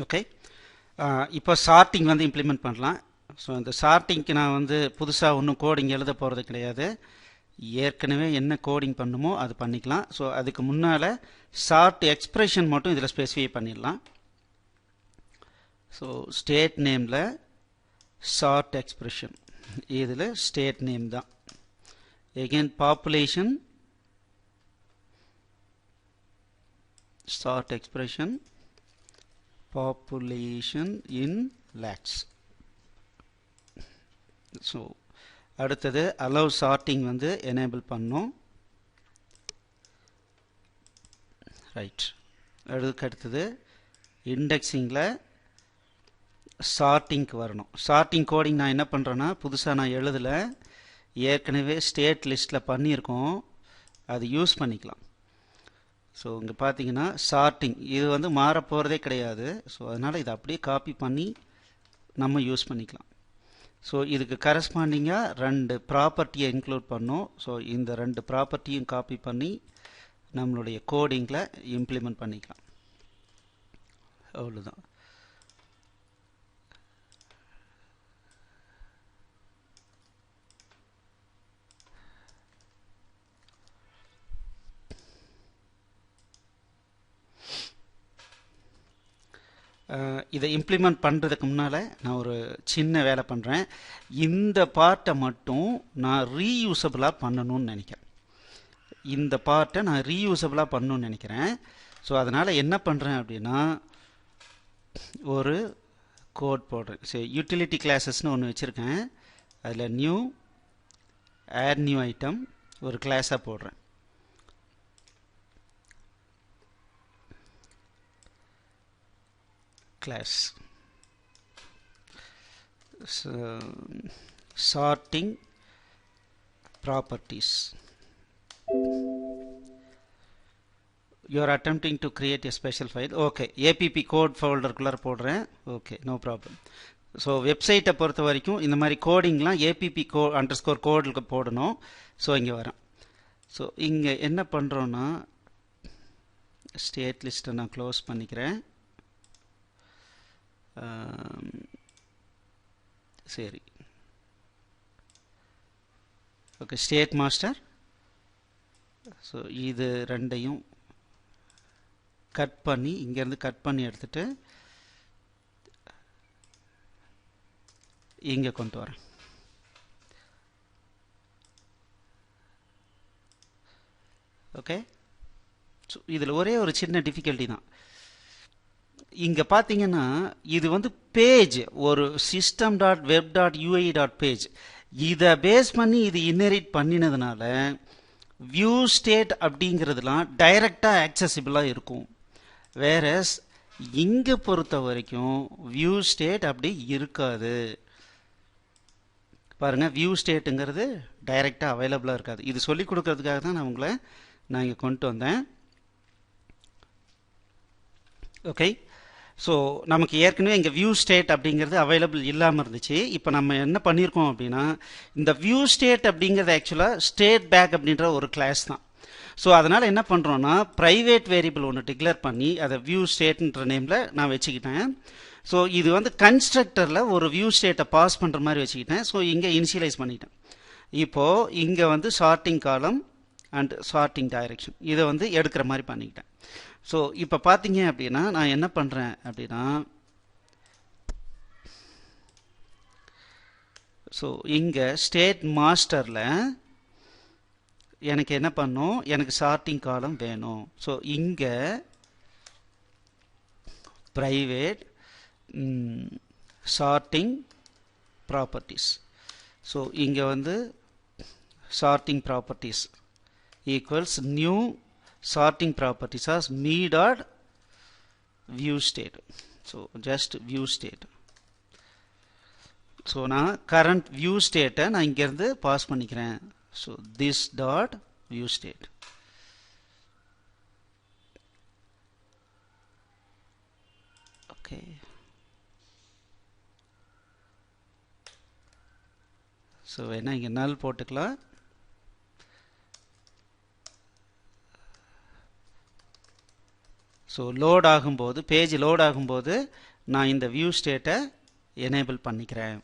Okay, இப்போ sorting வந்து implement பண்ணலாம். ஸோ இந்த சார்ட்டிங்க்கு நான் வந்து புதுசாக ஒன்றும் கோடிங் எழுத போகிறது கிடையாது. ஏற்கனவே என்ன கோடிங் பண்ணுமோ அது பண்ணிக்கலாம். ஸோ அதுக்கு முன்னால் சார்ட் எக்ஸ்பிரஷன் மட்டும் இதில் ஸ்பெசிஃபை பண்ணிடலாம். ஸோ ஸ்டேட் நேமில் சார்ட் எக்ஸ்பிரஷன், இதில் ஸ்டேட் நேம் தான். Again population sort expression population in lakhs. So அடுத்தது allow sorting வந்து enable பண்ணோம். ரைட், அதுக்கு அடுத்தது இண்டெக்ஸிங்கில் சார்ட்டிங்க்கு வரணும். சார்ட்டிங் கோடிங் நான் என்ன பண்ணுறேன்னா புதுசாக நான் எழுதலை, ஏற்கனவே ஸ்டேட் லிஸ்ட்டில் பண்ணியிருக்கோம், அது யூஸ் பண்ணிக்கலாம். ஸோ இங்கே பார்த்தீங்கன்னா சார்ட்டிங் இது வந்து மாற போகிறதே கிடையாது. ஸோ அதனால் இதை அப்படியே காப்பி பண்ணி நம்ம யூஸ் பண்ணிக்கலாம். ஸோ இதுக்கு கரஸ்பாண்டிங்காக 2 ப்ராப்பர்ட்டியை இன்க்ளூட் பண்ணோம். ஸோ இந்த 2 ப்ராப்பர்ட்டியும் காப்பி பண்ணி நம்மளுடைய கோடிங்கில் இம்ப்ளிமெண்ட் பண்ணிக்கலாம். அவ்வளோதான். இதை இம்ப்ளிமெண்ட் பண்ணுறதுக்கு முன்னால் நான் ஒரு சின்ன வேலை பண்ணுறேன். இந்த பார்ட்டை மட்டும் நான் ரீயூசபிளாக பண்ணணும்னு நினைக்கிறேன். இந்த பார்ட்டை நான் ரீயூசபிளாக பண்ணணும்னு நினைக்கிறேன். ஸோ அதனால் என்ன பண்ணுறேன் அப்படின்னா ஒரு கோட் போடுறேன். சரி, யூட்டிலிட்டி கிளாஸஸ்னு ஒன்று வச்சுருக்கேன். அதில் நியூ ஆட் நியூ ஐட்டம் ஒரு கிளாஸாக போடுறேன். class sorting properties. You are attempting to create a special file. Okay, app code folder குள்ளார போடுறேன். Okay, no problem. ஸோ வெப்சைட்டை பொறுத்த வரைக்கும் இந்த மாதிரி கோடிங்லாம் app code போடணும். ஸோ இங்கே வரேன். ஸோ இங்கே என்ன பண்ணுறோன்னா ஸ்டேட் லிஸ்ட்டை நான் க்ளோஸ் பண்ணிக்கிறேன். சரி, ஓகே, ஸ்டேட் மாஸ்டர். ஸோ இது ரெண்டையும் கட் பண்ணி இங்கேருந்து கட் பண்ணி எடுத்துட்டு இங்கே கொண்டு வரேன். ஓகே, ஸோ இதில் ஒரே ஒரு சின்ன டிஃபிகல்ட்டி தான். இங்கே பார்த்தீங்கன்னா இது வந்து பேஜ், ஒரு system dot web dot UI dot page, இதை பேஸ் பண்ணி இது இன்ஹெரிட் பண்ணினதுனால வியூ ஸ்டேட் அப்படிங்கிறதுலாம் டைரெக்டாக ஆக்சசிபிளாக இருக்கும். வேறஸ் இங்கே பொறுத்த வரைக்கும் வியூ ஸ்டேட் அப்படி இருக்காது. பாருங்கள், வியூ ஸ்டேட்டுங்கிறது டைரெக்டாக அவைலபிளாக இருக்காது. இது சொல்லி கொடுக்கறதுக்காக தான் நான் இங்கே கொண்டு வந்தேன். ஓகே, ஸோ நமக்கு ஏற்கனவே இங்கே வியூ ஸ்டேட் அப்படிங்கிறது அவைலபிள் இல்லாமல் இருந்துச்சு. இப்போ நம்ம என்ன பண்ணியிருக்கோம் அப்படின்னா இந்த வியூ ஸ்டேட் அப்படிங்கிறது ஆக்சுவலாக ஸ்டேட் பேக் அப்படின்ற ஒரு கிளாஸ் தான். ஸோ அதனால் என்ன பண்ணுறோன்னா ப்ரைவேட் வேரியபிள் ஒன்று டிக்ளேர் பண்ணி அதை வியூ ஸ்டேட்ன்ற நேமில் நான் வச்சுக்கிட்டேன். ஸோ இது வந்து கன்ஸ்ட்ரக்டரில் ஒரு வியூ ஸ்டேட்டை பாஸ் பண்ணுற மாதிரி வச்சுக்கிட்டேன். ஸோ இங்கே இனிஷியலைஸ் பண்ணிட்டேன். இப்போது இங்கே வந்து சார்ட்டிங் காலம் அண்ட் சார்ட்டிங் டைரெக்ஷன் இதை வந்து எடுக்கிற மாதிரி பண்ணிக்கிட்டேன். ஸோ இப்போ பார்த்தீங்க அப்படின்னா நான் என்ன பண்ணுறேன் அப்படின்னா ஸோ இங்கே ஸ்டேட் மாஸ்டரில் எனக்கு என்ன பண்ணும், எனக்கு சார்ட்டிங் காலம் வேணும். ஸோ இங்கே ப்ரைவேட் சார்ட்டிங் ப்ராப்பர்ட்டிஸ். ஸோ இங்கே வந்து sorting properties equals new sorting properties as me dot view state. So just view state. So நான் current view state நான் இங்கிருந்து பாஸ் பண்ணிக்கிறேன். So this dot view state. Okay, so வேணா இங்கே null போட்டுக்கலாம். So load ஆகும்போது பேஜ் லோட் ஆகும்போது நான் இந்த வியூ ஸ்டேட்டை எனேபிள் பண்ணிக்கிறேன்.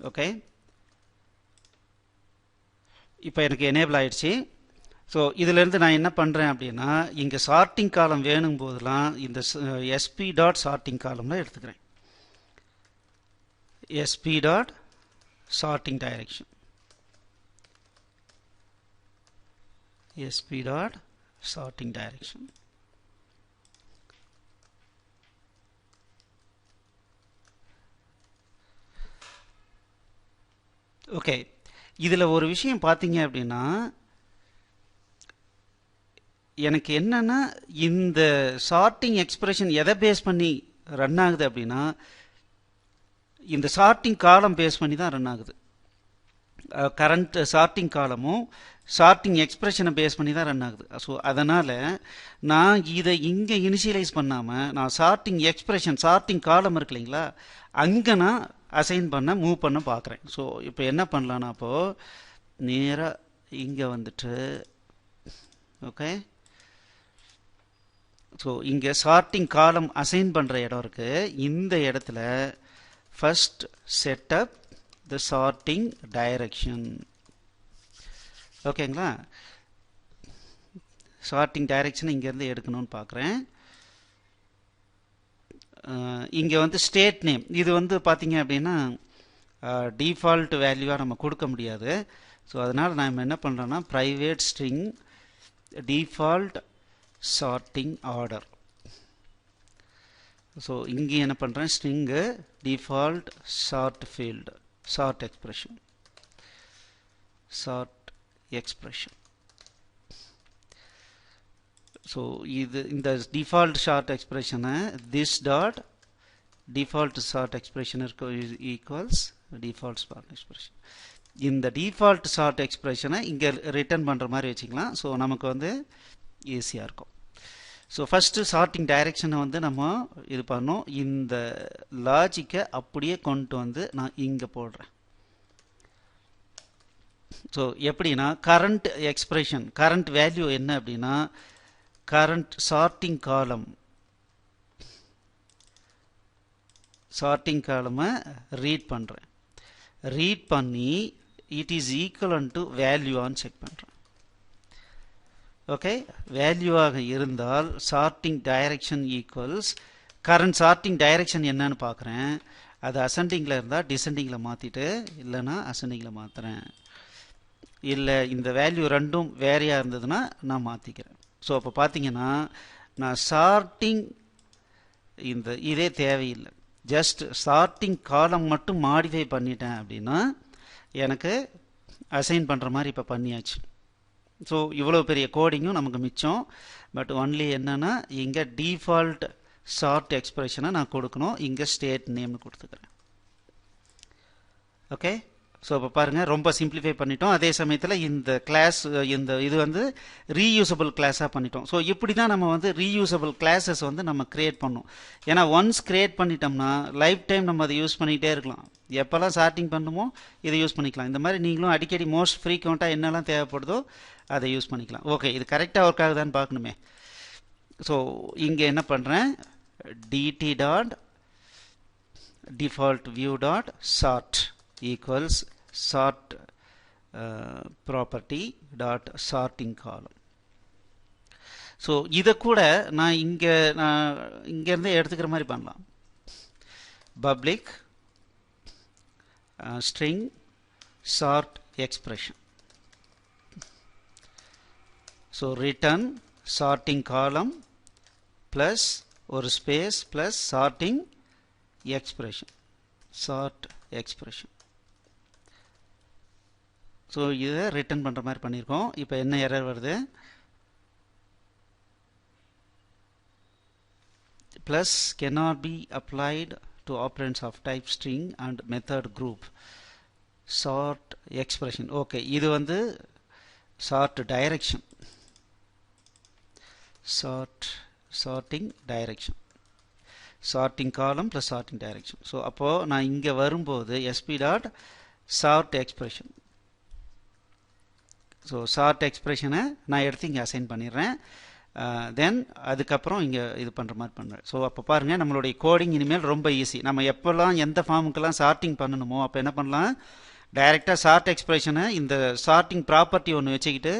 ஓகே, இப்போ எனக்கு எனேபிள் ஆயிடுச்சு. ஸோ இதிலேருந்து நான் என்ன பண்ணுறேன் அப்படின்னா இங்கே சார்ட்டிங் காலம் வேணும் போதெல்லாம் இந்த எஸ்பி டாட் சார்ட்டிங் காலம்ல எடுத்துக்கிறேன். SP dot sorting direction, SP dot sorting direction. Okay, இதில் ஒரு விஷயம் பார்த்தீங்க அப்படின்னா எனக்கு என்னன்னா இந்த சார்ட்டிங் எக்ஸ்பிரஷன் எதை பேஸ் பண்ணி ரன் ஆகுது அப்படின்னா இந்த சார்ட்டிங் காலம் பேஸ் பண்ணி தான் ரன் ஆகுது. கரண்ட் சார்ட்டிங் காலமும் சார்ட்டிங் எக்ஸ்பிரஷனை பேஸ் பண்ணி தான் ரன் ஆகுது. ஸோ அதனால் நான் இதை இங்கே இனிஷியலைஸ் பண்ணாமல் நான் சார்ட்டிங் எக்ஸ்பிரஷன் சார்ட்டிங் காலம் இருக்கு இல்லைங்களா அங்கே நான் அசைன் பண்ண மூவ் பண்ண பார்க்குறேன். ஸோ இப்போ என்ன பண்ணலான்னா அப்போது நேராக இங்கே வந்துட்டு ஓகே, ஸோ இங்கே சார்ட்டிங் காலம் அசைன் பண்ணுற இடம் இருக்குது. இந்த இடத்துல ஃபர்ஸ்ட் செட்டப் த சார்ட்டிங் டைரக்ஷன். ஓகேங்களா, சார்ட்டிங் டைரக்ஷன் இங்கேருந்து எடுக்கணும்னு பார்க்குறேன். இங்கே வந்து ஸ்டேட் நேம் இது வந்து பார்த்தீங்க அப்படின்னா டிஃபால்ட் வேல்யூவாக நம்ம கொடுக்க முடியாது. ஸோ அதனால் நான் என்ன பண்ணுறேன்னா private string default sorting order. So இங்கே என்ன பண்ணுறேன் string default sort field sort expression sort expression. So இது இந்த டிஃபால்ட் ஷார்ட் எக்ஸ்பிரஷனை this dot default sort expression equals default sort expression. இந்த டிஃபால்ட் ஷார்ட் எக்ஸ்பிரஷனை இங்கே ரிட்டர்ன் பண்ணுற மாதிரி வச்சுக்கலாம். ஸோ நமக்கு வந்து ஈஸியாக இருக்கும். ஸோ ஃபஸ்ட்டு சார்ட்டிங் டைரக்ஷனை வந்து நம்ம இது பண்ணோம். இந்த லாஜிக்கை அப்படியே கொண்டு வந்து நான் இங்கே போடுறேன். ஸோ எப்படின்னா கரண்ட் எக்ஸ்பிரஷன் கரண்ட் வேல்யூ என்ன அப்படின்னா கரண்ட் சார்ட்டிங் காலம் சார்ட்டிங் காலமை ரீட் பண்ணுறேன். ரீட் பண்ணி இட் இஸ் ஈக்குவல் டு வேல்யூவான்னு செக் பண்ணுறேன். ஓகே, வேல்யூவாக இருந்தால் sorting direction equals current sorting direction என்னன்னு பார்க்குறேன். அது அசெண்டிங்கில் இருந்தால் டிசெண்டிங்கில் மாற்றிட்டு இல்லைன்னா அசெண்டிங்கில் மாற்றுறேன். இல்லை இந்த வேல்யூ ரெண்டும் வேறையாக இருந்ததுன்னா நான் மாற்றிக்கிறேன். ஸோ அப்போ பார்த்தீங்கன்னா நான் சார்ட்டிங் இந்த இதே தேவையில்லை, ஜஸ்ட் சார்ட்டிங் காலம் மட்டும் மாடிஃபை பண்ணிட்டேன் அப்படின்னா எனக்கு அசைன் பண்ணுற மாதிரி இப்போ பண்ணியாச்சு. ஸோ இவ்வளோ பெரிய கோடிங்கும் நமக்கு மிச்சம். பட் ஒன்லி என்னென்னா இங்கே டிஃபால்ட் சார்ட் எக்ஸ்பிரஷனை நான் கொடுக்கணும், இங்கே ஸ்டேட் நேம்னு கொடுத்துக்கிறேன். ஓகே, ஸோ இப்போ பாருங்கள் ரொம்ப சிம்பிளிஃபை பண்ணிட்டோம். அதே சமயத்தில் இந்த கிளாஸ் இந்த இது வந்து ரீயூசபிள் கிளாஸாக பண்ணிட்டோம். ஸோ இப்படி தான் நம்ம வந்து ரீயூசபிள் கிளாஸஸ் வந்து நம்ம க்ரியேட் பண்ணோம். ஏன்னா ஒன்ஸ் க்ரியேட் பண்ணிட்டோம்னா லைஃப் டைம் நம்ம அதை யூஸ் பண்ணிகிட்டே இருக்கலாம். எப்போல்லாம் சார்ட்டிங் பண்ணுமோ இதை யூஸ் பண்ணிக்கலாம். இந்த மாதிரி நீங்களும் அடிக்கடி மோஸ்ட் ஃப்ரீக்வெண்ட்டாக என்னெல்லாம் தேவைப்படுதோ அதை யூஸ் பண்ணிக்கலாம். ஓகே, இது கரெக்டாக ஒர்க் ஆகுதான்னு பார்க்கணுமே. ஸோ இங்கே என்ன பண்ணுறேன் DT dot default view dot sort equals sort property dot sorting column. So இதை கூட நான் இங்கேருந்து எடுத்துக்கிற மாதிரி பண்ணலாம். Public string sort expression. So return sorting column plus ஒரு space plus sorting expression sort expression. So இதை ரிட்டர்ன் பண்ணுற மாதிரி பண்ணியிருக்கோம். இப்போ என்ன எரர் வருது plus cannot be applied to operands of type string and method group sort expression. Okay, இது வந்து sort direction sorting direction. Sorting column plus sorting direction. So அப்போது நான் இங்கே வரும்போது SP dot sort expression. So sort எக்ஸ்பிரஷனை நான் எடுத்து இங்கே அசைன் பண்ணிடுறேன். தென் அதுக்கப்புறம் இங்கே இது பண்ணுற மாதிரி பண்ணுறேன். ஸோ அப்போ பாருங்கள், நம்மளுடைய கோடிங் இனிமேல் ரொம்ப ஈஸி. நம்ம எப்போல்லாம் எந்த ஃபார்முக்கெல்லாம் சார்ட்டிங் பண்ணணுமோ அப்போ என்ன பண்ணலாம், டைரெக்டாக சார்ட் எக்ஸ்பிரஷனை இந்த சார்ட்டிங் ப்ராப்பர்ட்டி ஒன்று வச்சுக்கிட்டு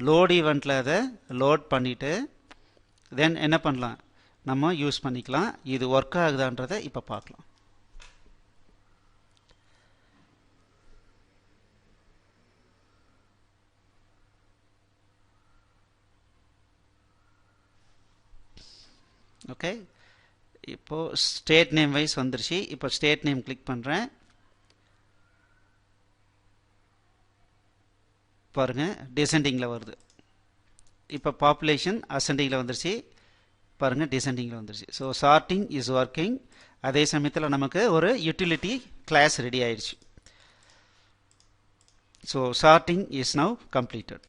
லோட் ஈவெண்ட்டில் அதை லோட் பண்ணிவிட்டு தென் என்ன பண்ணலாம், நம்ம யூஸ் பண்ணிக்கலாம். இது ஒர்க் ஆகுதான்றதை இப்போ பார்க்கலாம். ஓகே, இப்போது ஸ்டேட் நேம் வைஸ் வந்துருச்சு. இப்போ ஸ்டேட் நேம் கிளிக் பண்ணுறேன். பாருங்கள் டிசெண்டிங்கில் வருது. இப்போ பாப்புலேஷன் அசெண்டிங்கில் வந்துருச்சு. பாருங்கள் டிசெண்டிங்கில் வந்துருச்சு. So sorting is working. அதே சமயத்தில் நமக்கு ஒரு யூட்டிலிட்டி கிளாஸ் ரெடி ஆயிடுச்சு. So sorting is now completed.